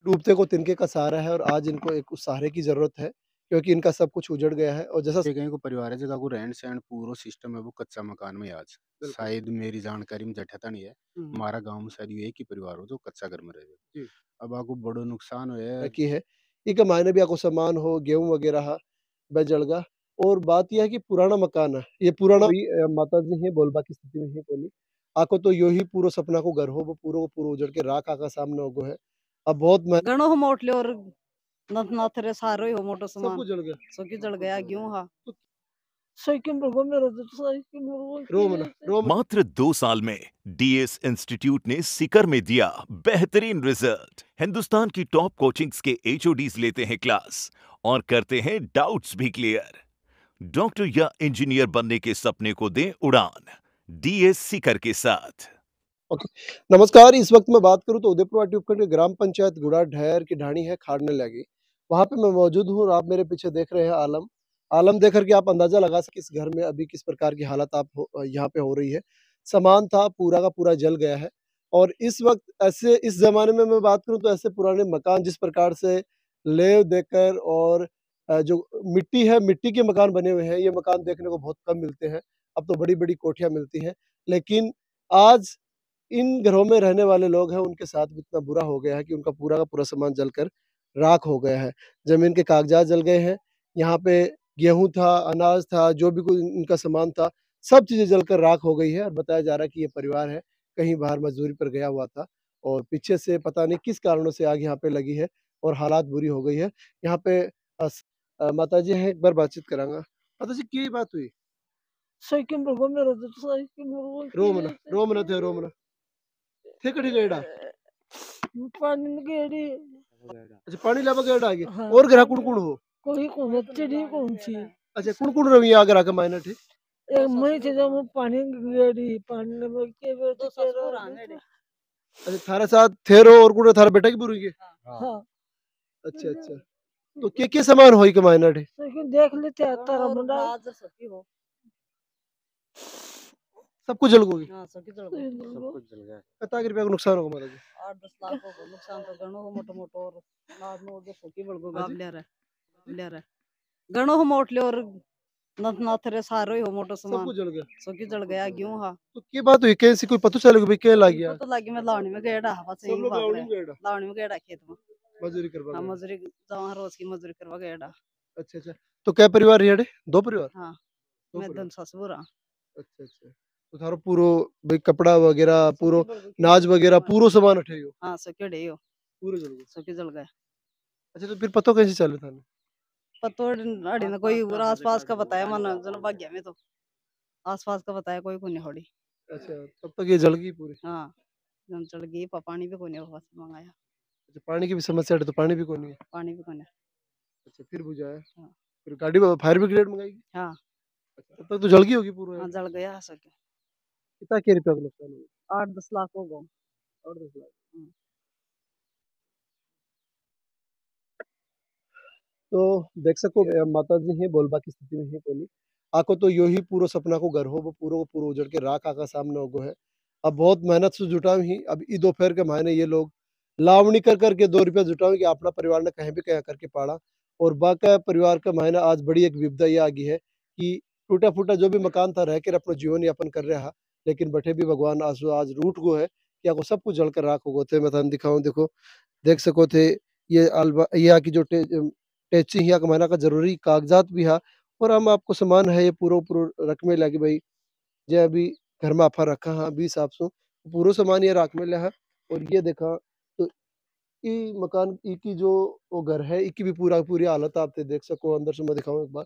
डूबते को तिनके का सहारा है और आज इनको एक उस सहारे की ज़रूरत है, क्योंकि इनका सब कुछ उजड़ गया है और जैसा कहीं को परिवार है जगह को रहन सहन पूरा सिस्टम है वो कच्चा मकान में आज बिल्कुल। शायद मेरी जानकारी में जठता नहीं है। हुँ, हुँ। हमारा गांव में शायद ये एक ही परिवार हो जो कच्चा घर में रहे। जी। अब आपको बड़ो नुकसान हो है। की है, इक मायने भी आपको सामान हो, गेहूँ वगैरह बह जळगा और बात ये है कि पुराना मकान है, ये पुराना भी माताजी हैं बोलबा की स्थिति में ही कोनी। आको तो यो ही पूरो सपना को घर हो, वो पूरो को पूरो उजड़ के राख आका सामने होगो है। अब बहुत मैं घणो हो मोटल्योर नथ रे सारो हो मोटो सब सामान कुछ जल गया। सोकी जल गया गेहूं हा तो साइकिल में घूम रहा था साइकिल में रोम मात्र 2 साल में डीएस इंस्टीट्यूट ने सीकर में दिया बेहतरीन रिजल्ट। हिंदुस्तान की टॉप कोचिंग्स के एचओडीज लेते हैं क्लास और करते हैं डाउट्स भी क्लियर। डॉक्टर या इंजीनियर बनने के सपने को दें उड़ान डीएस सीकर के साथ। ओके। नमस्कार, इस वक्त मैं बात करूँ तो उदयपुर वाटी उपखंड की ग्राम पंचायत गुड़ा ढहर की ढाणी है खाड़ने लगी। वहाँ पे मैं मौजूद हूँ और आप मेरे पीछे देख रहे हैं आलम। आलम देख कर के आप अंदाज़ा लगा सकते इस घर में अभी किस प्रकार की हालत यहाँ पे हो रही है। सामान था पूरा का पूरा जल गया है और इस वक्त ऐसे इस ज़माने में मैं बात करूँ तो ऐसे पुराने मकान जिस प्रकार से लेव देकर और जो मिट्टी है, मिट्टी के मकान बने हुए हैं, ये मकान देखने को बहुत कम मिलते हैं। अब तो बड़ी-बड़ी कोठियाँ मिलती हैं। लेकिन आज इन घरों में रहने वाले लोग हैं, उनके साथ भी इतना बुरा हो गया है कि उनका पूरा का पूरा सामान जलकर राख हो गया है। ज़मीन के कागज़ात जल गए हैं, यहाँ पे गेहूँ था, अनाज था, जो भी कोई इनका सामान था, सब चीज़ें जलकर राख हो गई है और बताया जा रहा है कि ये परिवार है, कहीं बाहर मज़दूरी पर गया हुआ था और पीछे से पता नहीं किस कारणों से आग यहाँ पे लगी है और हालात बुरी हो गई है। यहाँ पे माताजी हैं, एक बार बातचीत कराँगा। माताजी की बात हुई? साइकिल में घूम रहा था साइकिल में रोमना थे रोमना। थे कड़ी गएड़ा? पानी में गेड़ी अच्छा पानी लावा गएड़ा आगे हाँ और ग्राहक कुण-कुण हो? कोई कौन चिड़ी कौन सी अच्छा कुण-कुण रवी आ ग्राहक मायना थे? एक मई थे जब पानी में गेड़ी पानी में के वे तो ससुर आंगड़े अच्छा थारे साथ थे रो और कुण थारा बेटा की बुरी के? हाँ अच्छा, अच्छा। तो के सामान होई के मायना थे? लेकिन देख लेते तारा मुंडा आज सकी हो सब कुछ जल गई? हां सकी जल गई सब कुछ जल गया। कितना के रुपया का नुकसान होगा माता जी? 8-10 लाख को नुकसान तो गणो हो मोटो मोटो और नाद में उधर सकी बड़ गो हाँ जी? ले रहा गणो हो मोटले और नथ रे सारो हो मोटो सब सामान कुछ जल गया? सकी जल गया गेहूं हा तो के बात हुई कैसी कोई पता चला कि भाई क्या लग गया? तो लगी मैं लावणी में गेड़ा बस सब यही लोग भाग लावणी रहे में गएड़ा? लावणी में गेड़ा खेत में मजदूरी करवा हाँ गएड़ा। मजूरी जहाँ रोज की मजूरी करवा गेड़ा अच्छा, अच्छा। तो क्या परिवार रिहाड़े? 2 परिवार? हाँ 2 मैं परिवार। दन ससुर हाँ अच्छा, अच्छा। तो थारो पूरो भाई कपड़ा वगैरह पूरो सकी बड़ गई नाज वगैरह पूरो सामान अठे हो? हाँ सकी डे हो पूरे जल गए? सकी जल गया अच्छा तो फिर पतो कैसे चले थाने? पतो अड़ी ना कोई आस पास का बताया मन जन भाग्य में तो आस पास का बताया कोई को नहीं होड़ी अच्छा तब तक ये जल गई पूरी? हाँ जन चढ़ गई पानी भी कोने बस मंगाया अच्छा पानी की भी समस्या है तो पानी भी कोनी है? पानी भी कोने अच्छा फिर बुझाया? हाँ फिर गाड़ी फायर ब्रिगेड मंगाई? हाँ अच्छा तब तक तो जल गई होगी पूरा? हाँ जल गया सके कितना के रुपया का नुकसान हुआ? 8-10 लाख हो गो 8-10 लाख। तो देख सको माताजी हैं बोलबा की स्थिति में ही कोनी। आको तो यो ही पूरो सपना को घर हो वो पूरो को पूरो उजड़ के राख आका सामने होगो है। अब बहुत मेहनत से जुटाऊँ ही अब ई दोपहर के महीने ये लोग लावणी कर के 2 रुपया जुटाऊँ कि अपना परिवार ने कहीं भी क्या करके पाला और बाका परिवार का महीना आज बड़ी एक विपदा ये आ गई है कि टूटा-फूटा जो भी मकान था रह कर अपना जीवन यापन कर रहा, लेकिन बठे भी भगवान आसो आज रूठ गो है कि आपको सब कुछ जलकर राख हो गो थे। मैं थाने दिखाऊँ देखो, देख सको थे ये यहाँ की जो टैक्सी यहाँ कमाना का ज़रूरी कागज़ात भी है और हम आपको सामान है ये पूरो रख में लागे भाई जे अभी घर में आफा रखा हाँ अभी हिसाब से पूरो सामान ये राख में है और ये देखा तो ई मकान ई की जो वो घर है ई की भी पूरी हालत आप ते देख सको अंदर से मैं दिखाऊँ एक बार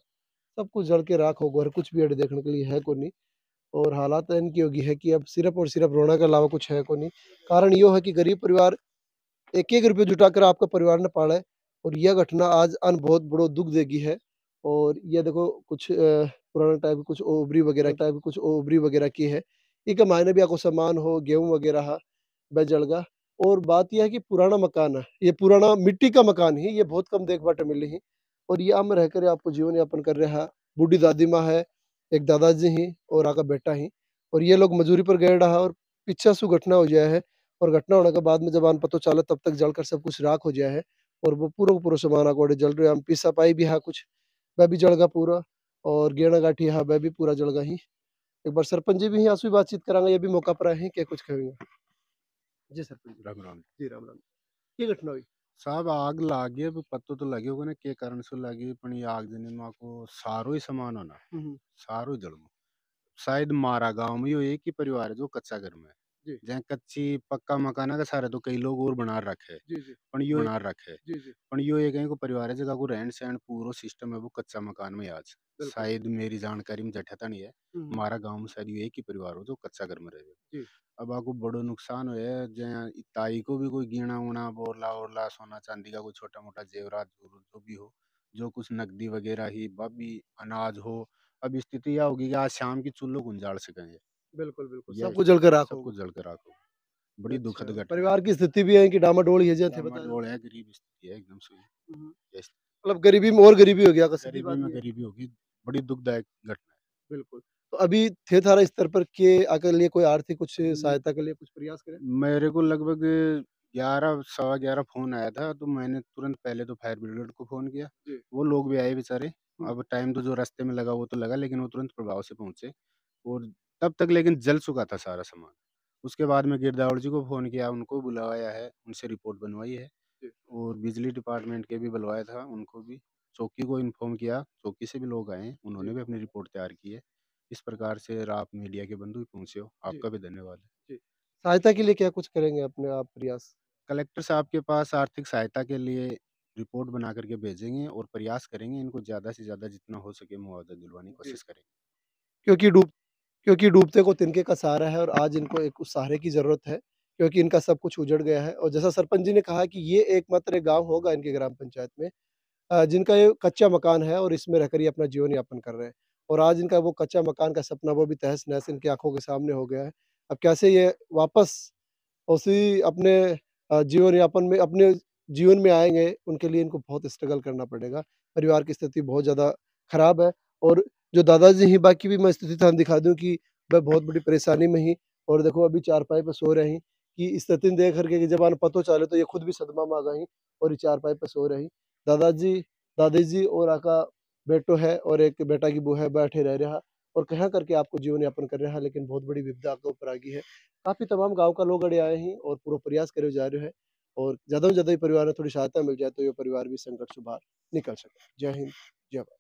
सब कुछ जल के राख हो गया कुछ भी अड़े देखने के लिए है को नहीं और हालात इनकी होगी है कि अब सिर्फ और सिर्फ रोना के अलावा कुछ है को नहीं कारण यो है कि गरीब परिवार एक-एक रुपये जुटाकर आपका परिवार ने पाला है और यह घटना आज अन बहुत बड़ो दुःख देगी है और ये देखो कुछ पुराना कुछ ओबरी वगैरह की है। इनका मायने भी आपको सामान हो, गेहूँ वगैरह बह जळगा और बात ये है कि पुराना मकान है। ये पुराना मिट्टी का मकान ही ये बहुत कम देख बाटे मिली ही और ये में रहकर आपको जीवन यापन कर रहा है। बूढ़ी दादी माँ है, एक दादाजी ही और आका बेटा ही और ये लोग मजूरी पर गए रहा और पीछे सु घटना हो जाया है और घटना होने के बाद में जब आन पतो चला तब तक जलकर सब कुछ राख हो गया है और वो पूरा का पूरा सामान आकोड़े जल रहे हम पीसा पाई भी हाँ कुछ वह भी जल गया पूरा और गेड़ा गाठी हाँ वह भी पूरा जल गया ही एक बार सरपंच जी भी आंसू बातचीत करांगे ये भी मौका पर आए हैं क्या कुछ कहेंगे जी सरपंच जी राम राम जी राम राम ये घटना हुई साहब आग लागी अब पत्तो तो लगे होगा ना के कारण से लगी पण ये आग जने माँ को सारो ही समान होना सारो ही जलमो शायद मारा गांव में यो एक ही परिवार है जो कच्चा घर में है जी जहाँ कच्ची पक्का मकान है सारे तो कई लोग और बना रखे जी जी जी जी पण यो एक को परिवार है जगह को रहन सहन पूरा सिस्टम है वो कच्चा मकान में आज बिल्कुल शायद मेरी जानकारी में जठता नहीं है हमारा गांव में शायद यो एक ही परिवार हो जो कच्चा घर में रहे जी अब आपको बड़ो नुकसान हुआ है जहाँ ताई को भी कोई गिना उना बोरला ओरला सोना चांदी का कोई छोटा मोटा जेवरात जो भी हो जो कुछ नकदी वगैरह ही भी अनाज हो अब स्थिति यह होगी कि आज शाम की चूल्हो गुंजाड़ सकेंगे बिल्कुल बिल्कुल ये सब कुछ जलकर राख सब होगा कुछ जलकर राखो बड़ी दुखद अच्छा घटना परिवार की स्थिति भी है कि डामाडोल ही है जैसे बताया डामाडोल है गरीब स्थिति है एकदम से हम्म। ये स्थिति- मतलब गरीबी में और गरीबी हो गया सीधी गरीबी बात में ये है गरीबी होगी बड़ी दुखदायक घटना है बिल्कुल तो अभी थे थारा स्तर पर के आके लिए कोई आर्थिक कुछ सहायता के लिए कुछ प्रयास करें मेरे को लगभग 11 सवा 11 फोन आया था तो मैंने तुरंत पहले तो फायर ब्रिगेड को फोन किया जी वो लोग भी आए बेचारे हम्म, अब टाइम तो जो रास्ते में लगा वो तो लगा लेकिन वो तुरंत प्रभाव से पहुंचे और तब तक लेकिन जल चुका था सारा सामान उसके बाद में गिरदावड़ जी को फोन किया उनको बुलाया है उनसे रिपोर्ट बनवाई है जी और बिजली डिपार्टमेंट के भी बुलवाया था उनको भी चौकी को इन्फॉर्म किया चौकी से भी लोग आए उन्होंने जी भी अपनी रिपोर्ट तैयार की है इस प्रकार से आप मीडिया के बंधु भी पहुंचे हो जी आपका भी धन्यवाद है जी सहायता के लिए क्या कुछ करेंगे अपने आप प्रयास कलेक्टर साहब के पास आर्थिक सहायता के लिए रिपोर्ट बना करके भेजेंगे और प्रयास करेंगे इनको ज़्यादा से ज़्यादा जितना हो सके मुआवजा दिलवाने की जी कोशिश करेंगे क्योंकि क्योंकि डूबते को तिनके का सहारा है और आज इनको एक उस सहारे की ज़रूरत है, क्योंकि इनका सब कुछ उजड़ गया है और जैसा सरपंच जी ने कहा कि ये एकमात्र एक गाँव होगा इनके ग्राम पंचायत में जिनका ये कच्चा मकान है और इसमें रहकर ये अपना जीवन यापन कर रहे हैं। और आज इनका वो कच्चा मकान का सपना वो भी तहस-नहस इनकी आँखों के सामने हो गया है। अब कैसे ये वापस उसी अपने जीवन यापन में अपने जीवन में आएँगे, उनके लिए इनको बहुत स्ट्रगल करना पड़ेगा। परिवार की स्थिति बहुत ज़्यादा खराब है और जो दादाजी हैं बाकी भी मैं स्थिति थाने दिखा दूँ कि वह बहुत बड़ी परेशानी में ही और देखो अभी चारपाई पे सो रहे हैं कि स्थिति देख कर के कि जब आन पतो चले तो ये खुद भी सदमा में आ गई और ये चारपाई पे सो रही। दादाजी, दादी जी और आका बेटो है और एक बेटा की बहू है बैठे रह रहा और कहाँ करके आपको जीवन यापन कर रहा है लेकिन बहुत बड़ी विपदा आपके ऊपर आ गई है। काफ़ी तमाम गाँव का लोग अड़े आए हैं और पूरा प्रयास करे जा रहे हैं और ज़्यादा से ज़्यादा ये परिवार में थोड़ी सहायता मिल जाए तो ये परिवार भी संकट से बाहर निकल सके। जय हिंद, जय भारत।